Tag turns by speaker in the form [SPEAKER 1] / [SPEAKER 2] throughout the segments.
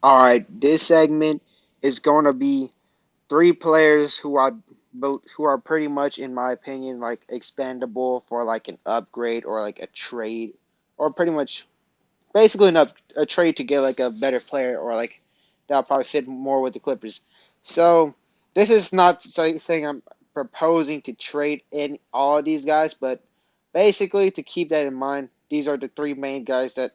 [SPEAKER 1] Alright, this segment is going to be three players who are pretty much, in my opinion, like expendable for like an upgrade or like a trade, or pretty much basically a trade to get like a better player, or like that'll probably fit more with the Clippers. So this is not saying I'm proposing to trade in all of these guys, but basically to keep that in mind, these are the three main guys that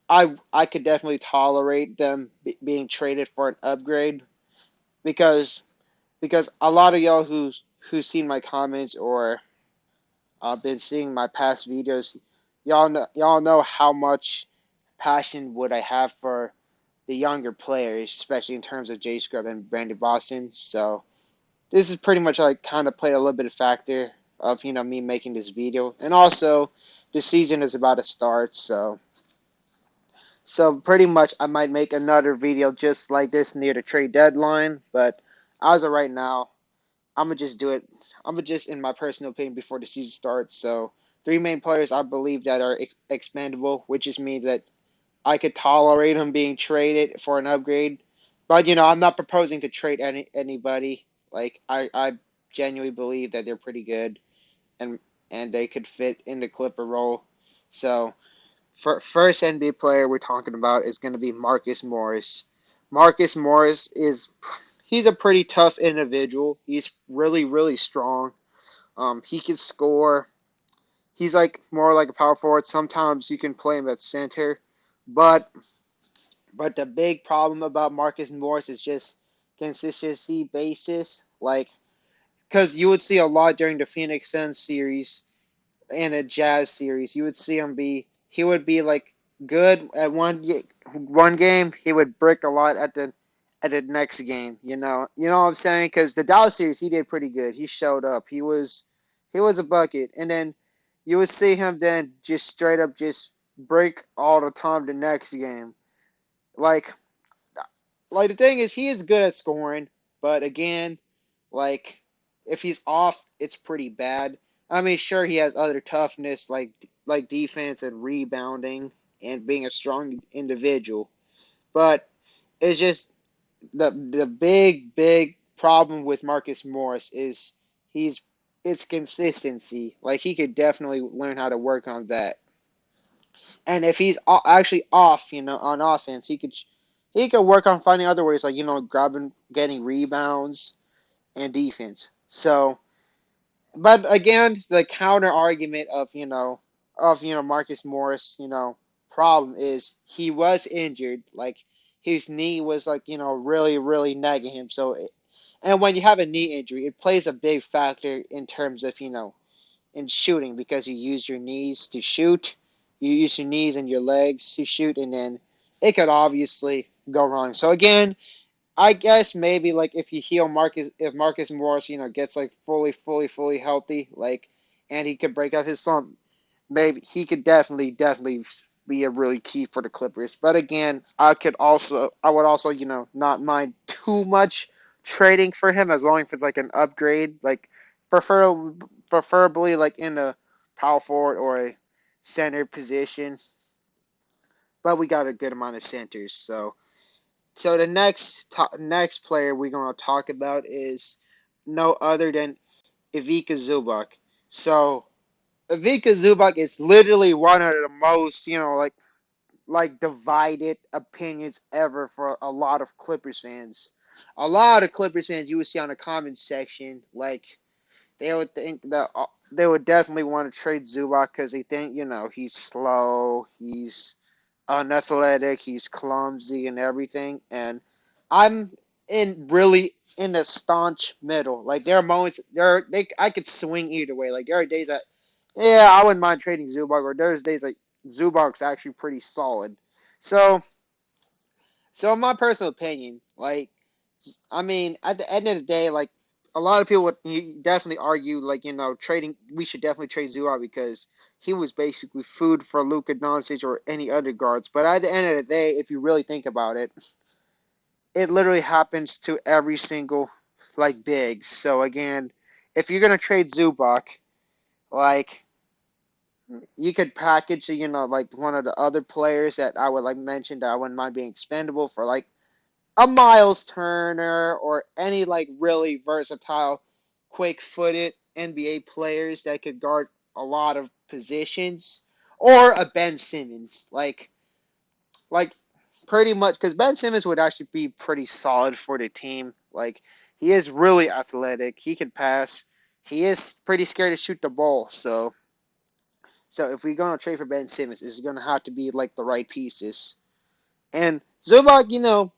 [SPEAKER 1] I could definitely tolerate them being traded for an upgrade, because a lot of y'all who's seen my comments or been seeing my past videos, y'all know how much passion would I have for the younger players, especially in terms of J Scrub and Brandon Boston. So this is pretty much like kind of played a little bit of factor of me making this video, and also the season is about to start, so pretty much I might make another video just like this near the trade deadline. But as of right now, I'm gonna just do it. I'm gonna just, in my personal opinion, before the season starts. So three main players I believe that are expendable, which just means that I could tolerate them being traded for an upgrade. But I'm not proposing to trade anybody. Like I genuinely believe that they're pretty good, and they could fit in the Clipper role. So first NBA player we're talking about is going to be Marcus Morris. Marcus Morris he's a pretty tough individual. He's really, really strong. He can score. He's like more like a power forward. Sometimes you can play him at center, but the big problem about Marcus Morris is just consistency basis. Like, because you would see a lot during the Phoenix Suns series and a Jazz series, you would see he would be like good at one game, he would brick a lot at the next game. You know what I'm saying? Because the Dallas series, he did pretty good. He showed up. He was a bucket, and then you would see him then just straight up just break all the time the next game. Like the thing is, he is good at scoring, but again, like if he's off, it's pretty bad. I mean, sure, he has other toughness like defense and rebounding and being a strong individual, but it's just the big problem with Marcus Morris is he's it's consistency. Like, he could definitely learn how to work on that. And if he's actually off, on offense, he could work on finding other ways, like grabbing, getting rebounds and defense. So, but again, the counter argument of Marcus Morris, problem is he was injured. Like, his knee was like really, really nagging him. So, and when you have a knee injury, it plays a big factor in terms of in shooting, because you use your knees to shoot. You use your knees and your legs to shoot, and then it could obviously go wrong. So again, I guess maybe like if Marcus Morris, gets like fully healthy, like, and he could break out his slump, maybe he could definitely be a really key for the Clippers. But again, I would also, not mind too much trading for him, as long as it's like an upgrade, like prefer preferably like in a power forward or a center position. But we got a good amount of centers, so the next player we're going to talk about is no other than Ivica Zubac. So Ivica Zubac is literally one of the most, like divided opinions ever for a lot of Clippers fans. A lot of Clippers fans you would see on the comments section, like, they would think that they would definitely want to trade Zubac because they think, he's slow, he's unathletic, he's clumsy and everything. And I'm in the staunch middle. Like, there are moments I could swing either way. Like, there are days that, yeah, I wouldn't mind trading Zubac, or there's days like Zubac's actually pretty solid. So in my personal opinion, like, I mean, at the end of the day, like, a lot of people would definitely argue, like, we should definitely trade Zubac because he was basically food for Luka Doncic or any other guards. But at the end of the day, if you really think about it, it literally happens to every single, like, big. So again, if you're gonna trade Zubac, like, you could package, like one of the other players that I would like mention that I wouldn't mind being expendable for, like a Miles Turner or any like really versatile, quick-footed NBA players that could guard a lot of positions, or a Ben Simmons, like pretty much because Ben Simmons would actually be pretty solid for the team. Like he is really athletic, he can pass, he is pretty scared to shoot the ball. So if we're gonna trade for Ben Simmons, it's gonna have to be like the right pieces. And Zubac,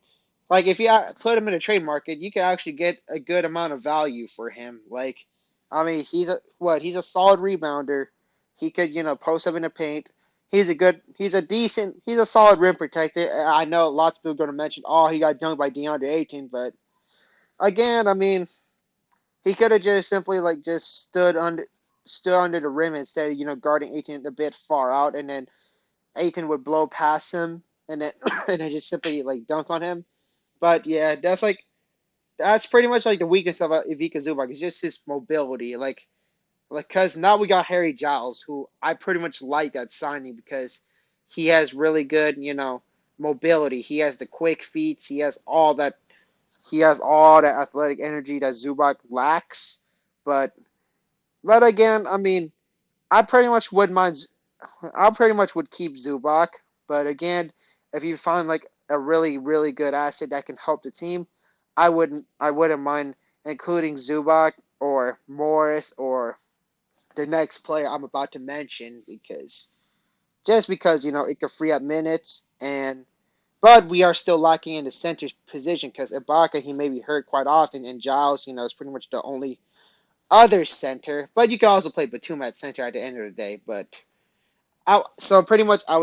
[SPEAKER 1] like if you put him in a trade market, you can actually get a good amount of value for him. Like, I mean, he's a solid rebounder. He could, post up in the paint. He's a solid rim protector. I know lots of people are going to mention, oh, he got dunked by DeAndre Ayton, but again, I mean, he could have just simply like just stood under the rim instead of guarding Ayton a bit far out, and then Ayton would blow past him, and then and then just simply like dunk on him. But yeah, that's pretty much like the weakness of Ivica Zubac. It's just his mobility. Cause now we got Harry Giles, who I pretty much like that signing because he has really good, mobility. He has the quick feet. He has all that. He has all that athletic energy that Zubac lacks. But but again, I mean, I pretty much would mind. I pretty much would keep Zubac. But again, if you find like a really really good asset that can help the team, I wouldn't mind including Zubac or Morris or the next player I'm about to mention because it could free up minutes. But we are still lacking in the center position because Ibaka, he may be hurt quite often, and Giles is pretty much the only other center. But you can also play Batum at center at the end of the day. But so pretty much I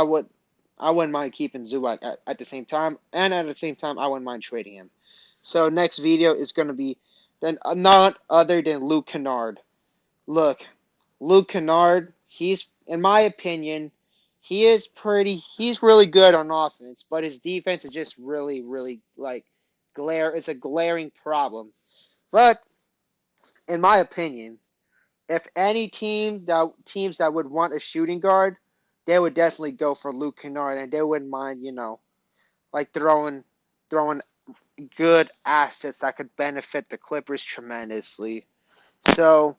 [SPEAKER 1] wouldn't mind keeping Zubac at the same time, and at the same time I wouldn't mind trading him. So next video is going to be then not other than Luke Kennard. Look, Luke Kennard, he's in my opinion, he's really good on offense, but his defense is just really really like it's a glaring problem. But in my opinion, if any teams that would want a shooting guard, they would definitely go for Luke Kennard, and they wouldn't mind, like throwing good assets that could benefit the Clippers tremendously. So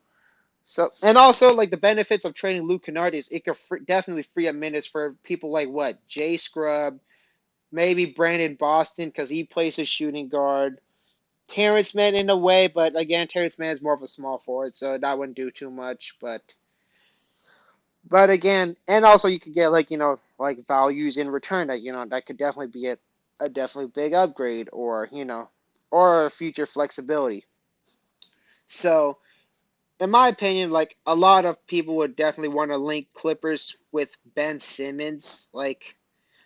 [SPEAKER 1] and also like the benefits of trading Luke Kennard is it could definitely free up minutes for people like what Jay Scrub, maybe Brandon Boston because he plays a shooting guard. Terrence Mann in a way, but again, Terrence Mann is more of a small forward, so that wouldn't do too much. But again, and also you could get like like values in return that that could definitely be a definitely big upgrade or or a future flexibility. So in my opinion, like a lot of people would definitely want to link Clippers with Ben Simmons.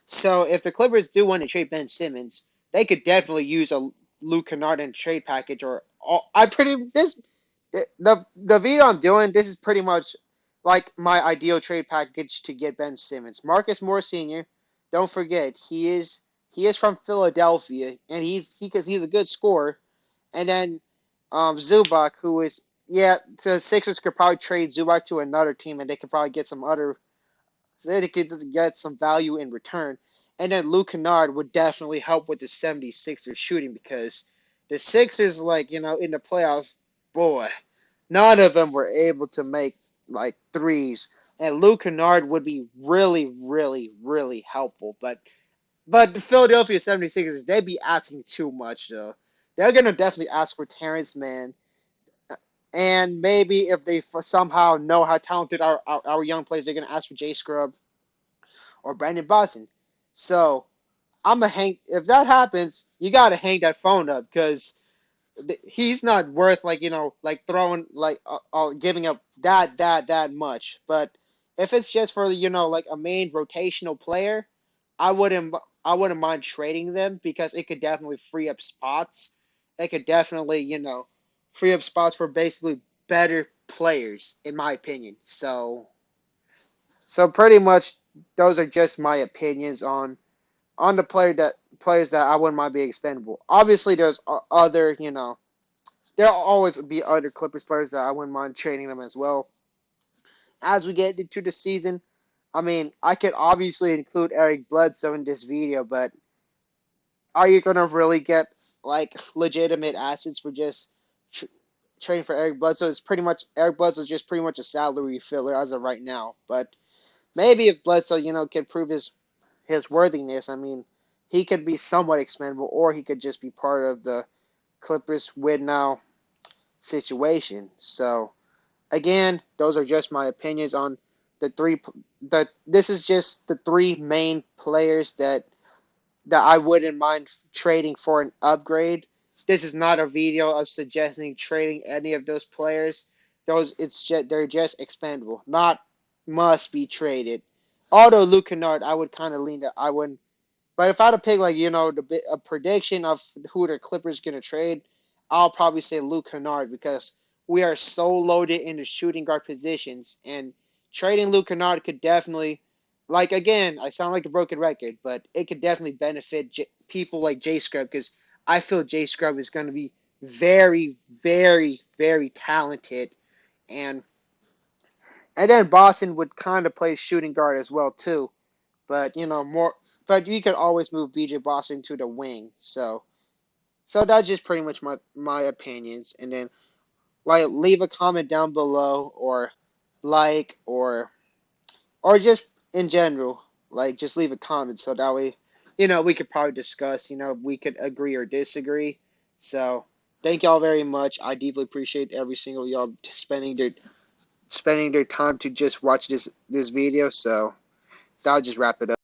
[SPEAKER 1] So if the Clippers do want to trade Ben Simmons, they could definitely use a Luke Kennard in trade package or I pretty this the video I'm doing. This is pretty much like my ideal trade package to get Ben Simmons. Marcus Morris Sr. Don't forget he is from Philadelphia and he's a good scorer. And then Zubac, who is yeah, the Sixers could probably trade Zubac to another team, and they could probably get some other, so they could just get some value in return. And then Luke Kennard would definitely help with the 76ers shooting because the Sixers, like in the playoffs, boy, none of them were able to make like threes, and Luke Kennard would be really, really, really helpful. But the Philadelphia 76ers, they'd be asking too much though. They're gonna definitely ask for Terrence Mann. And maybe if they somehow know how talented our young players, they're going to ask for Jay Scrub or Brandon Boston. So I'm going to hang. If that happens, you got to hang that phone up because he's not worth like throwing giving up that much. But if it's just for like a main rotational player, I wouldn't I wouldn't mind trading them because it could definitely free up spots. It could definitely free up spots for basically better players in my opinion. So pretty much those are just my opinions on the players that I wouldn't mind being expendable. Obviously, there's other there'll always be other Clippers players that I wouldn't mind trading them as well. As we get into the season, I mean, I could obviously include Eric Bledsoe in this video, but are you gonna really get like legitimate assets for just tr trading for Eric Bledsoe? It's pretty much Eric Bledsoe is just pretty much a salary filler as of right now. But maybe if Bledsoe, can prove his worthiness, I mean, he could be somewhat expendable, or he could just be part of the Clippers win now situation. So again, those are just my opinions on the three. This is just the three main players that I wouldn't mind trading for an upgrade. This is not a video of suggesting trading any of those players. They're just expendable, not must be traded. Although Luke Kennard, I would kind of lean that I wouldn't. But if I had to pick like a prediction of who the Clippers gonna trade, I'll probably say Luke Kennard because we are so loaded in the shooting guard positions, and trading Luke Kennard could definitely, like again, I sound like a broken record, but it could definitely benefit people like Jay Scrub because I feel Jay Scrub is going to be very, very, very talented, and then Boston would kind of play shooting guard as well too. But more. But you could always move BJ Boston to the wing. So that's just pretty much my opinions. And then like leave a comment down below, or like or just in general, like just leave a comment so that way we could probably discuss. We could agree or disagree. So thank y'all very much. I deeply appreciate every single y'all spending their time to just watch this video. So that'll just wrap it up.